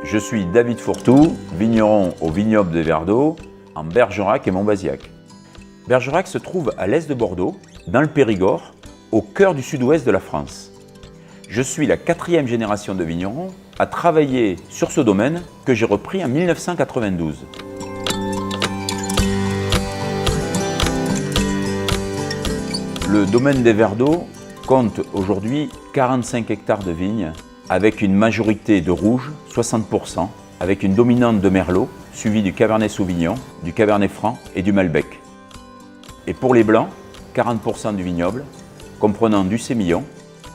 Je suis David Fourtou, vigneron au vignoble de Verdeau, en Bergerac et Montbazillac. Bergerac se trouve à l'est de Bordeaux, dans le Périgord, au cœur du sud-ouest de la France. Je suis la 4e génération de vignerons à travailler sur ce domaine que j'ai repris en 1992. Le domaine des Verdeaux compte aujourd'hui 45 hectares de vignes avec une majorité de rouge, 60%, avec une dominante de Merlot, suivie du Cabernet Sauvignon, du Cabernet Franc et du Malbec. Et pour les blancs, 40% du vignoble, comprenant du sémillon,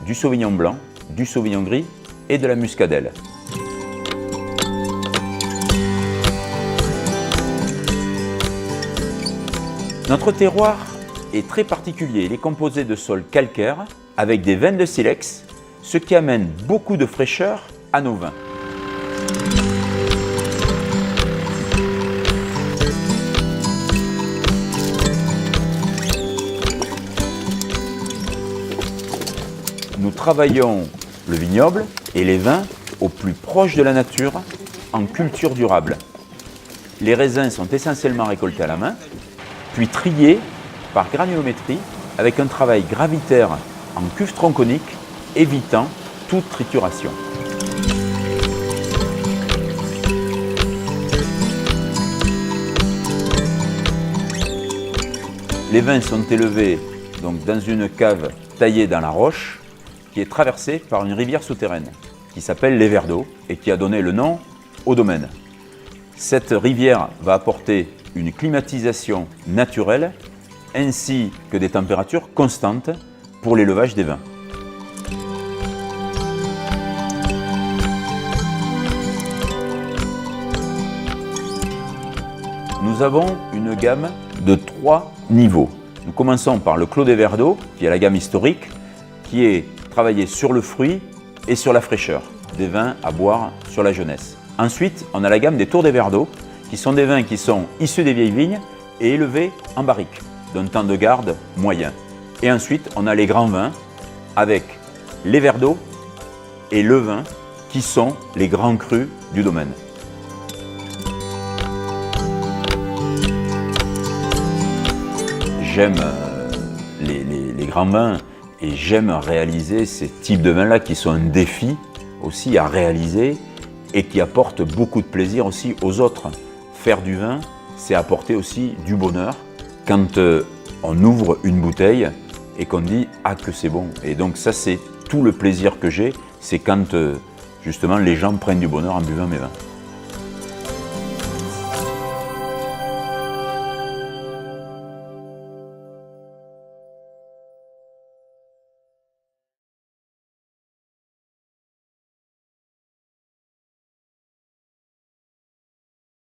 du sauvignon blanc, du sauvignon gris et de la muscadelle. Notre terroir est très particulier. Il est composé de sols calcaires avec des veines de silex, ce qui amène beaucoup de fraîcheur à nos vins. Nous travaillons le vignoble et les vins au plus proche de la nature en culture durable. Les raisins sont essentiellement récoltés à la main, puis triés par granulométrie avec un travail gravitaire en cuve tronconique évitant toute trituration. Les vins sont élevés donc, dans une cave taillée dans la roche qui est traversée par une rivière souterraine qui s'appelle les Verdeaux et qui a donné le nom au domaine. Cette rivière va apporter une climatisation naturelle ainsi que des températures constantes pour l'élevage des vins. Nous avons une gamme de 3 niveaux. Nous commençons par le Clos des Verdeaux, qui est la gamme historique, qui est travaillée sur le fruit et sur la fraîcheur, des vins à boire sur la jeunesse. Ensuite, on a la gamme des Tours des Verdeaux, qui sont des vins qui sont issus des vieilles vignes et élevés en barrique, d'un temps de garde moyen. Et ensuite, on a les grands vins, avec les Verdeaux et le vin, qui sont les grands crus du domaine. J'aime les grands vins et j'aime réaliser ces types de vins-là qui sont un défi aussi à réaliser et qui apportent beaucoup de plaisir aussi aux autres. Faire du vin, c'est apporter aussi du bonheur quand on ouvre une bouteille et qu'on dit « Ah, que c'est bon !» Et donc ça, c'est tout le plaisir que j'ai, c'est quand justement les gens prennent du bonheur en buvant mes vins.